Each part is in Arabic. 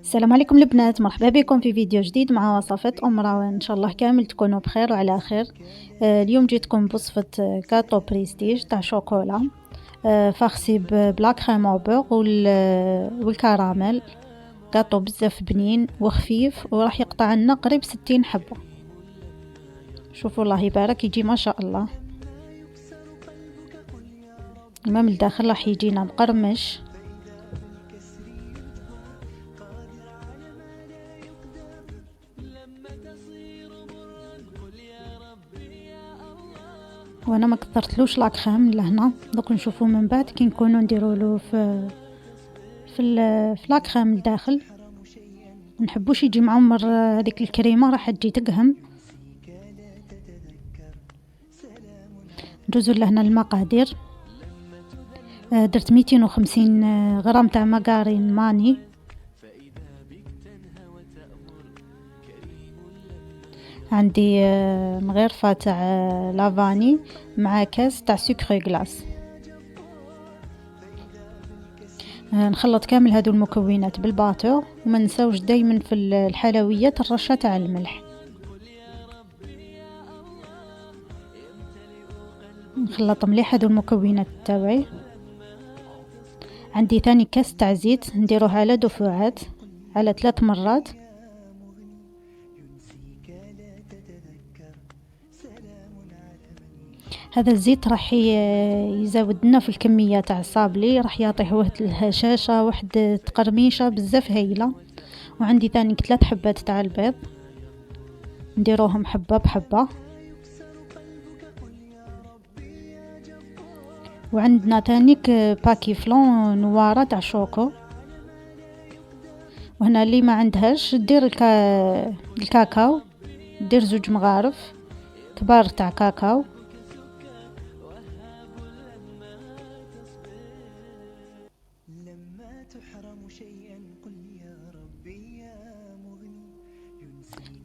السلام عليكم البنات، مرحبا بكم في فيديو جديد مع وصفات روان. ان شاء الله كامل تكونوا بخير وعلى خير. اليوم جيتكم بوصفة كاتو بريستيج تاع شوكولا، فاخسي بلا كريم او بوغ والكراميل. كاتو بزاف بنين وخفيف وراح يقطع لنا قريب 60 حبة. شوفوا الله يبارك، يجي ما شاء الله. المهم الداخل راح يجينا مقرمش. وانا ما كثرتلوش لاكريم لهنا، دوك نشوفوا من بعد كي نكونوا نديرولو في لاكريم الداخل. نحبوش يجي معمر، هذيك الكريمه راح تجي تقهم. ندوزو لهنا المقادير. درت 250 غرام تاع ماغارين ماني، عندي مغرفه تاع لافاني مع كاس تاع سكر غلاس. نخلط كامل هادو المكونات بالباتور، وما نساوش دايما في الحلويات الرشه تاع الملح. نخلط مليح هادو المكونات تاوعي. عندي ثاني كاس تاع زيت نديروه على دفعات على 3 مرات. هذا الزيت راح يزود لنا في الكميه تاع الصابلي، راح يعطيه واحد الهشاشه، واحد تقرميشه بزاف هايله. وعندي ثاني 3 حبات تاع البيض نديروهم حبه بحبه. وعندنا تانيك باكي فلون نواره تاع شوكو. وهنا اللي ما عندهاش دير الكاكاو، دير 2 مغارف كبار تاع كاكاو.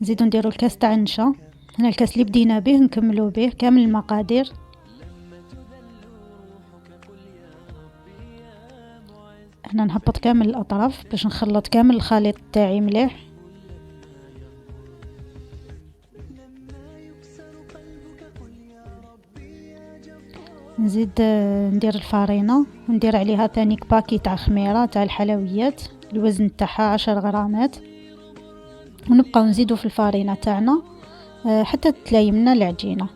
نزيدو نديرو الكاس تاع النشا. هنا الكاس اللي بدينا به نكملو به كامل المقادير. هنا نهبط كامل الاطراف باش نخلط كامل الخليط تاعي مليح. نزيد ندير الفارينه وندير عليها ثاني باكي تاع خميره تاع الحلويات، الوزن تاعها 10 غرامات. ونبقاو نزيدو في الفارينه تاعنا حتى تلايم لنا العجينه.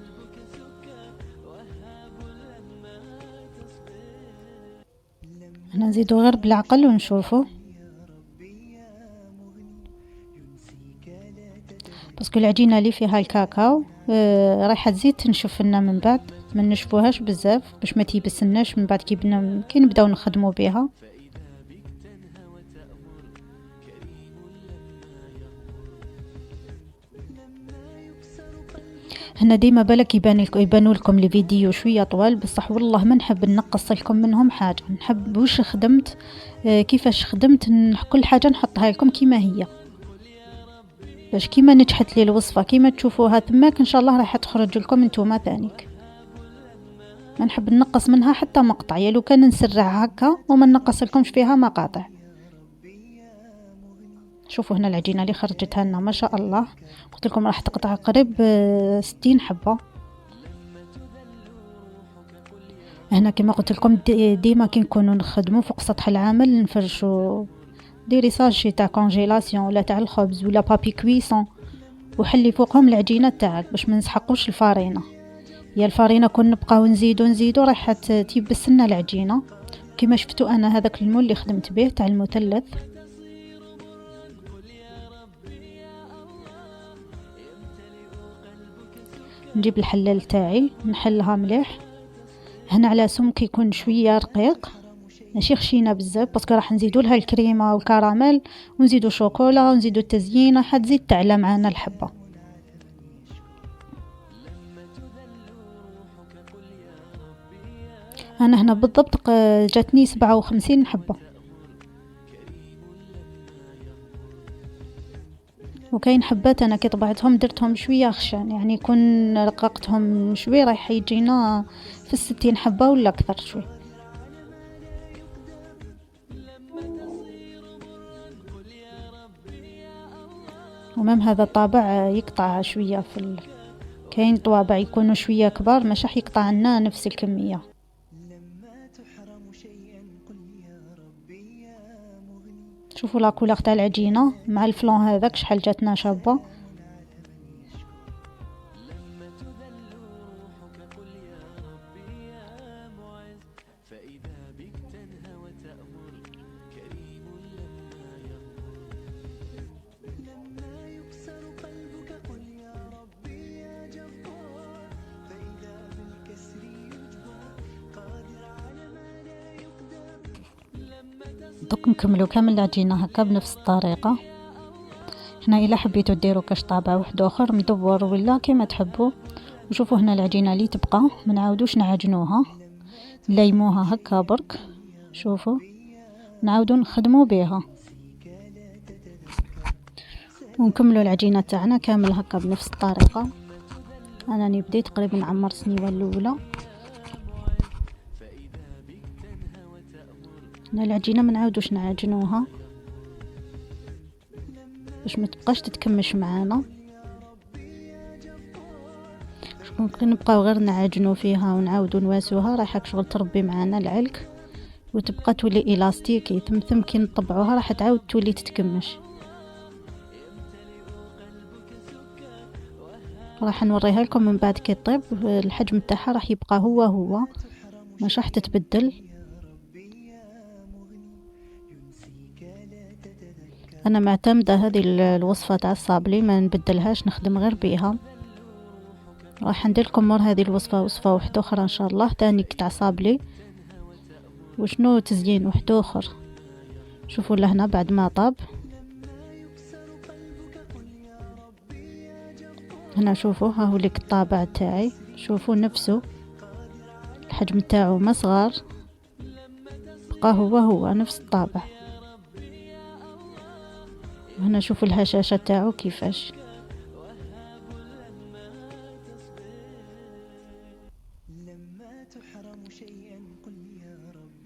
هنا نزيدو غير بالعقل ونشوفو، باسكو العجينه اللي فيها الكاكاو رايحه تزيد تنشف لنا من بعد. ما نشفوهاش بزاف باش ما تيبسناش من بعد كي نبداو نخدموا بها. هنا ديما بالك يبانوا لكم الفيديو شويه طوال، بصح والله ما نحب نقص لكم منهم حاجه. نحب واش خدمت، كيفاش خدمت، كل حاجه نحطها لكم كيما هي، باش كيما نجحت لي الوصفه كيما تشوفوها تماك ان شاء الله راح تخرج لكم نتوما ثانيك. ما نحب نقص منها حتى مقطع، يا لو كان نسرع هكا وما نقص لكمش فيها مقاطع. شوفوا هنا العجينه اللي خرجتها لنا ما شاء الله، قلت لكم راح تقطع قريب 60 حبه. هنا كما قلت لكم ديما كي نكونوا نخدموا فوق سطح العمل نفرشوا ديري ساشي تاع كونجيلاسيون ولا تاع الخبز ولا بابي كويسون، وحلي فوقهم العجينه تاعك باش ما نسحقوش الفارينه. يا الفارينه كون نبقاو نزيدو راح تيبس لنا العجينه. كما شفتوا انا هذاك المول اللي خدمت به تاع المثلث. نجيب الحلال تاعي نحلها مليح. هنا على سمك يكون شويه رقيق ماشي خشينه بزاف، باسكو راح نزيدوا لها الكريمه والكراميل ونزيدوا شوكولا ونزيدوا التزيينه حتزيد تعلى معنا الحبه. انا هنا بالضبط جاتني 57 حبه. وكاين حبات انا كي طبعتهم درتهم شويه خشان، يعني كون رققتهم شويه راح يجينا في 60 حبه ولا اكثر شوي. ومام هذا الطابع يقطع شوية كاين طوابع يكونوا شوية كبار مش يقطع لنا نفس الكمية. شوفوا لا كولور تاع العجينة مع الفلون هذاك شحال جاتنا شابة. دوك نكملو كامل العجينة هكا بنفس الطريقة. هنا الا حبيتو ديرو كاش طابع واحد اخر مدور ولا كيما تحبوا. وشوفوا هنا العجينة اللي تبقى ما نعاودوش نعجنوها، نليموها هكا برك. شوفوا نعاودو نخدمو بها ونكملوا العجينة تاعنا كامل هكا بنفس الطريقة. انا راني بديت تقريبا نعمر السنيوة الاولى. هنا العجينة ما نعاودوش نعجنوها باش ما تبقاش تتكمش معانا. ممكن نبقاو غير نعجنو فيها ونعاودو نواسوها راح شغل تربي معانا العلك وتبقى تولي الاستيكي. ثم كي نطبعوها راح تعاود تولي تتكمش. راح نوريها لكم من بعد كي طيب. الحجم تاعها راح يبقى هو مش راح تتبدل. انا معتمده هذه الوصفه تاع الصابلي ما نبدلهاش، نخدم غير بيها. راح ندير لكم مور هذه الوصفه وصفه واحده اخرى ان شاء الله تاني تاع صابلي وشنو تزيين واحد اخر. شوفوا لهنا بعد ما طاب هنا شوفوا ها هو ليك الطابع تاعي. شوفوا نفسه الحجم تاعو ما صغار بقى هو نفس الطابع. هنا شوفوا الهشاشة تاعو كيفاش.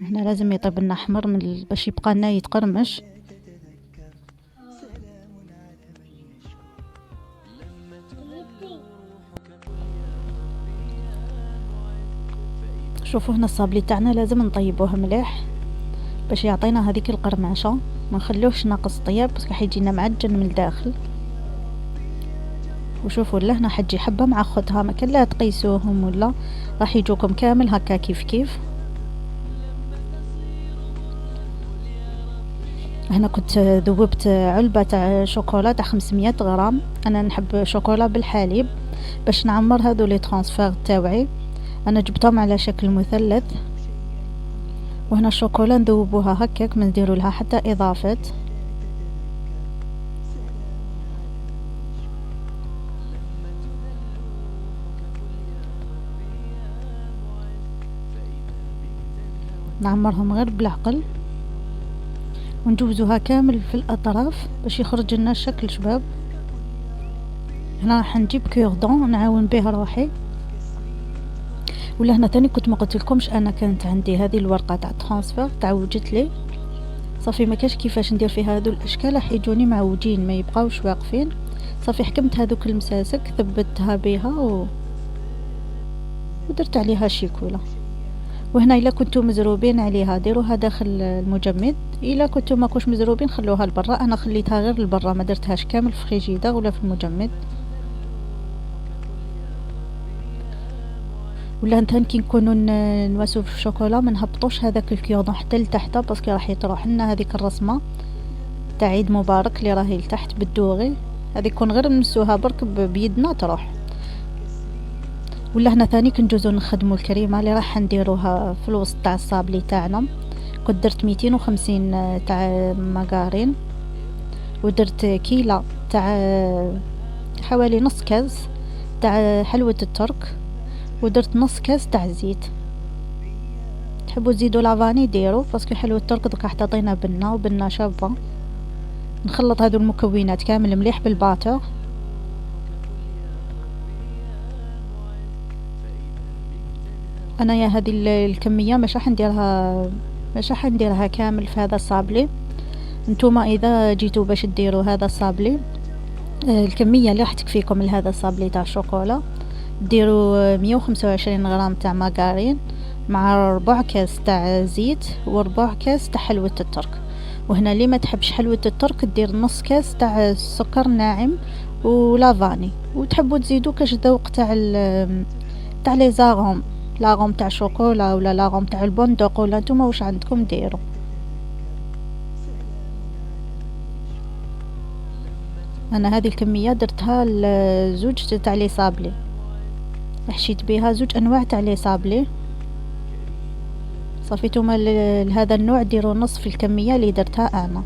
هنا لازم يطيب لنا احمر باش يبقى لنا يتقرمش. شوفوا هنا الصابلي تاعنا لازم نطيبوه مليح باش يعطينا هذيك القرمشه، ما نخلوهش ناقص طياب بس راح يجينا معجن من الداخل. وشوفوا لهنا حجي حبه مع خدها ما كان لا تقيسوهم ولا راح يجوكم كامل هكا كيف. هنا كنت ذوبت علبه تاع شوكولا تاع 500 غرام. انا نحب شوكولا بالحليب باش نعمر هذو لي ترانسفير تاوعي. انا جبتهم على شكل مثلث. وهنا الشوكولا نذوبوها هكاك ما نديروا لها حتى اضافات. نعمرهم غير بالعقل ونجوزوها كامل في الاطراف باش يخرج لنا الشكل شباب. هنا راح نجيب كوردون نعاون به روحي. ولا هنا تاني كنت ما قلت لكمش انا كانت عندي هذه الورقه تاع ترانسفير تعوجت لي صافي ما كاش كيفاش ندير فيها هذو الاشكال راح يجوني معوجين ما يبقاوش واقفين. صافي حكمت هذوك المساسك ثبتها بها ودرت عليها شيكولا. وهنا الا كنتو مزروبين عليها ديروها داخل المجمد، الا كنتو ماكوش مزروبين خلوها لبرا. انا خليتها غير لبرا ما درتهاش كامل في فريجيدر ولا في المجمد. ولا نتان كي نكونوا نواسو في الشوكولا ما نهبطوش هذاك الكيوردون حتى لتحت باسكو راح يطروح لنا هذيك الرسمه تاع عيد مبارك اللي راهي لتحت بالدوغي. هذه يكون غير نمسوها برك بيدنا تروح. ولا هنا ثاني كنجوزو نخدموا الكريمه اللي راح نديروها في الوسط تاع الصابلي تاعنا. كنت درت 250 تاع ماغارين ودرت كيلة تاع حوالي نص كاس تاع حلوة الترك ودرت نص كاس تاع الزيت. تحبوا تزيدوا لافاني ديروا باسكو حلوة الترك دوك راح تعطينا بنه وبنه شابه. نخلط هذو المكونات كامل مليح بالباتر. انا يا هذه الكميه مش راح نديرها كامل في هذا الصابلي. نتوما اذا جيتوا باش ديروا هذا الصابلي الكمية اللي راح تكفيكم لهذا الصابلي تاع الشوكولا، ديروا 125 غرام تاع ماغارين مع ربع كاس تاع زيت وربع كاس تاع حلوة الترك. وهنا اللي ما تحبش حلوة الترك دير نص كاس تاع سكر ناعم ولافاني، وتحبوا تزيدوا كاش ذوق تاع لي زاغوم، لاغوم تاع شوكولا ولا لاغوم تاع البندق ولا نتوما واش عندكم ديروا. انا هذه الكميه درتها لزوج تاع لي صابلي، حشيت بها زوج انواع تاع لي صابلي. صافيتوما لهذا النوع ديروا نصف الكميه اللي درتها انا.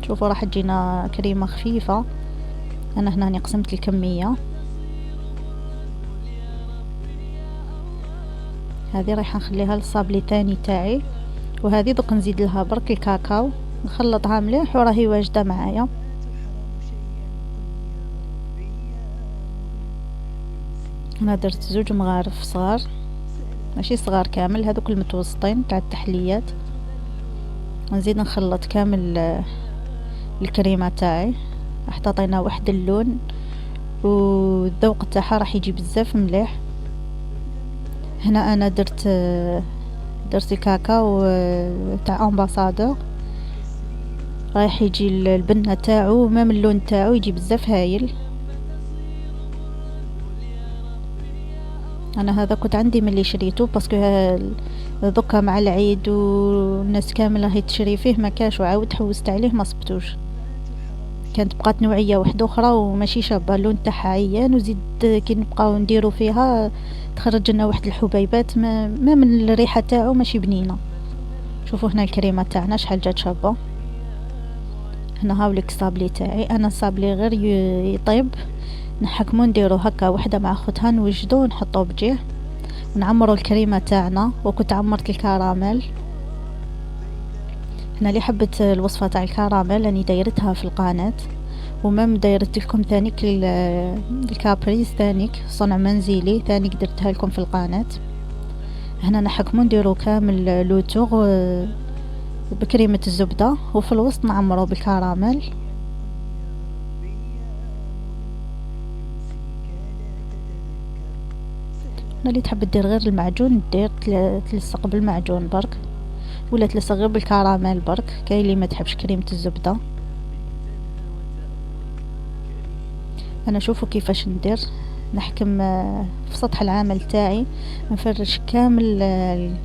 شوفوا راح تجينا كريمه خفيفه. انا هنا قسمت الكميه، هذه راح نخليها للصابلي تاني تاعي، وهذه دوك نزيد لها برك الكاكاو نخلطها مليح وراهي واجده معايا. انا درت زوج مغارف صغار، ماشي صغار كامل، هذوك المتوسطين تاع التحليات. نزيد نخلط كامل الكريمه تاعي، راح تعطينا واحد اللون والذوق تاعها راح يجي بزاف مليح. هنا انا درت الكاكاو تاع امباسادور، رايح يجي البنه تاعو مام اللون تاعو يجي بزاف هايل. انا هذا كنت عندي ملي شريته باسكو دوكا مع العيد والناس كامل راهي تشري فيه ما كاش، وعاود حوست عليه ما صبتوش. كانت بقات نوعيه واحده اخرى وماشي شابه، اللون تاعها عيان، وزيد كي نبقاو نديرو فيها تخرج لنا واحد الحبيبات ما من الريحه تاعو ماشي بنينه. شوفوا هنا الكريمه تاعنا شحال جات شابه. هنا هاوليك الصابلي تاعي، انا الصابلي غير يطيب نحكمو نديرو هكا وحده مع خوتها نوجدو ونحطو بجيه ونعمرو الكريمه تاعنا. وكنت عمرت الكراميل. هنا اللي حبت الوصفه تاع الكراميل راني دايرتها في القناه، ومام دايرت لكم ثانيك الكابريز ثانيك صنع منزلي ثانيك درتها لكم في القناه. هنا نحكمو نديرو كامل لوتور بكريمه الزبده، وفي الوسط نعمرو بالكراميل. اللي تحب دير غير المعجون دير تلصق بالمعجون برك، ولا تلصق غير بالكراميل برك. كاين اللي ما تحبش كريمه الزبده. انا شوفوا كيفاش ندير، نحكم في سطح العمل تاعي نفرش كامل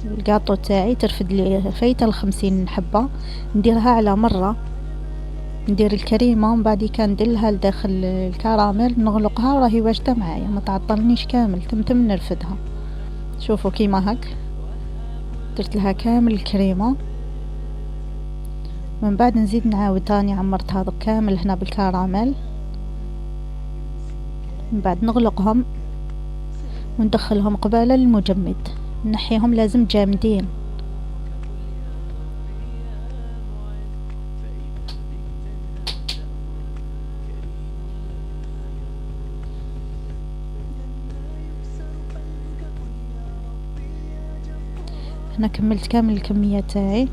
الكاطو تاعي، ترفد لي فايته 50 حبه، نديرها على مره، ندير الكريمه ومن بعد كان نديرها لداخل الكراميل نغلقها وراهي واجده معايا ما تعطلنيش كامل، تمتم نرفدها. شوفوا كيما هك درت لها كامل الكريمه. من بعد نزيد نعاود تاني عمرت هذا كامل هنا بالكراميل. من بعد نغلقهم وندخلهم قبالة للمجمد، نحيهم لازم جامدين. هنا كملت كامل الكمية تاعي.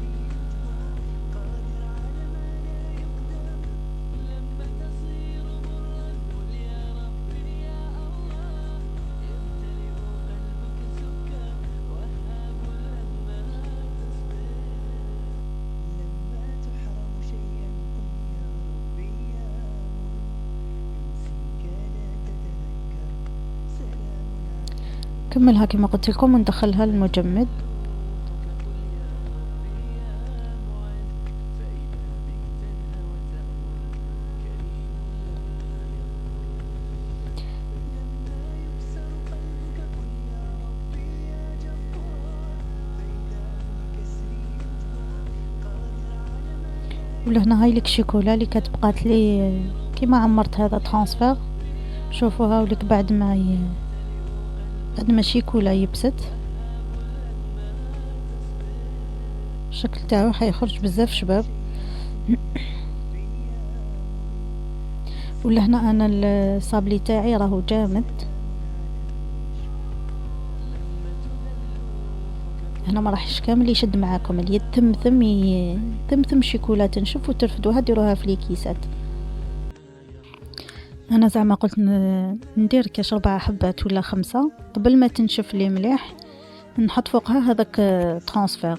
كملها كما قلت لكم وندخلها للمجمد. ولهنا هاي لك شيكولا اللي كتبقات لي كيما عمرت هذا ترانسفير. شوفوا هاوليك بعد ما شيكولا يبست الشكل تاعو حيخرج بزاف شباب. ولهنا انا الصابلي تاعي راهو جامد. هنا ما راحش كامل يشد معاكم، اللي تمثم تمثم الشيكولا تنشف وترفدوها ديروها في ليكيسات. انا زعما قلت ندير كاش 4 حبات ولا 5 قبل ما تنشف لي مليح، نحط فوقها هذاك ترانسفير.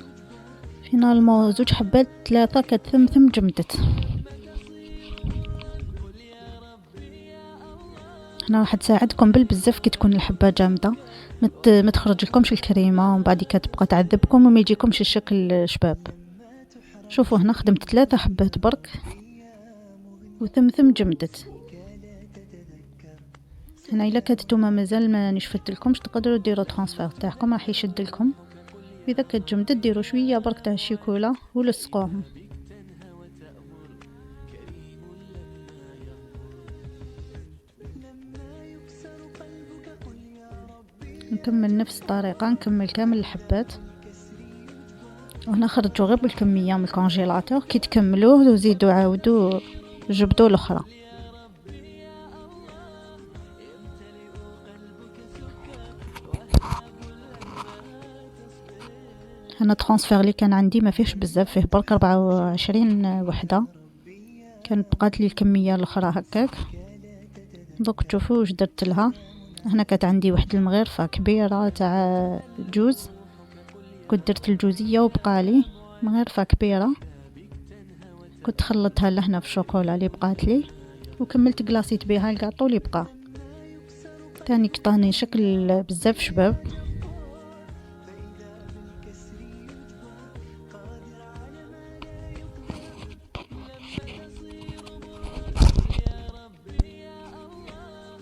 فينالمون 2 حبات 3 كتثمثم جمدت. هنا راح تساعدكم بزاف كي تكون الحبه جامده، ما تخرج لكمش الكريمه ومن بعد كتبقى تعذبكم وما يجيكمش الشكل شباب. شوفوا هنا خدمت 3 حبات برك وثمثم جمدت. هنا الا كانت نتوما مازال ما نشفت لكمش تقدروا ديروا ترانسفير تاعكم راح يشد لكم. اذا كانت جمدت ديروا شويه برك تاع الشيكولا ولصقوهم. نكمل نفس الطريقه، نكمل كامل الحبات. وهنا خرجوا غير بالكميه من الكونجيلاتور، كي تكملوه وزيدوا عاودوا جبدوا الاخرى. هنا ترانسفير اللي كان عندي ما فيهش بزاف، فيه برك 24 وحده، كانت بقات لي الكميه الاخرى هكاك. دوك تشوفوا واش درت لها. هنا كانت عندي واحد المغرفه كبيره تاع جوز، كنت درت الجوزيه وبقى لي مغرفه كبيره، كنت خلطتها لهنا في الشوكولا اللي بقات لي وكملت كلاصيت بها الكاطو اللي بقى. تاني كطاني شكل بزاف شباب.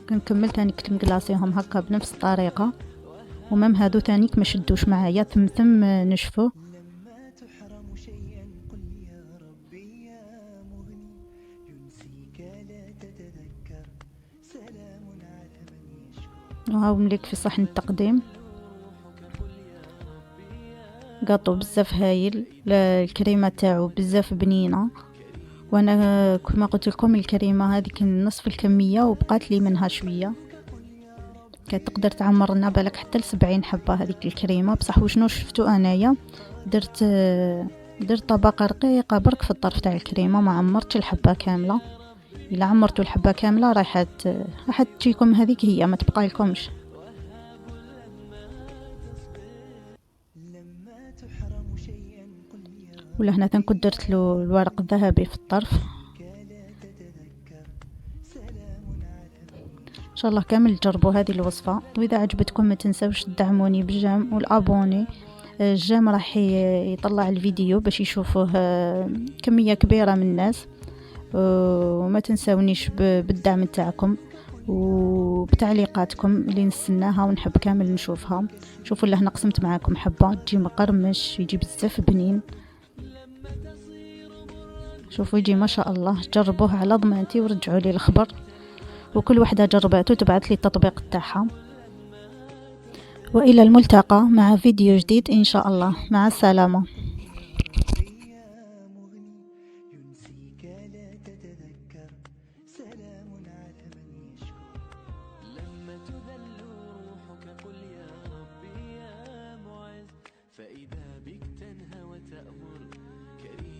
كنكمل تاني كنت مكلاصيهم هكا بنفس الطريقه، ومام هادو تانيك ما شدوش معايا ثم نشفوا. وهاو مليك في صحن التقديم. قاطو بزاف هايل، الكريمه تاعو بزاف بنينه، وانا كما قلت لكم الكريمه هذيك نصف الكميه وبقات لي منها شويه، كانت تقدر تعمر لنا بالك حتى ل70 حبه هذيك الكريمه. بصح وشنو شفتو انايا درت طبقه رقيقه برك في الطرف تاع الكريمه، ما عمرتش الحبه كامله. الا عمرتوا الحبه كامله راح تجيكم هذيك هي ما تبقى لكمش. ولا هنا كنت درت له الورق الذهبي في الطرف. ان شاء الله كامل تجربوا هذه الوصفه، واذا عجبتكم ما تنسوش تدعموني بالجيم والابوني. الجيم راح يطلع الفيديو باش يشوفوه كميه كبيره من الناس، وما تنسونيش بالدعم تاعكم وبتعليقاتكم اللي نستناها ونحب كامل نشوفها. شوفوا اللي هنا قسمت معاكم حبه تجي مقرمش يجي بزاف بنين. شوفوا يجي ما شاء الله. جربوه على ضمانتي ورجعوا لي الخبر، وكل وحده جربته تبعت لي التطبيق تاعها. والى الملتقى مع فيديو جديد ان شاء الله. مع السلامه. فإذا بك تنهى وتأمر كريم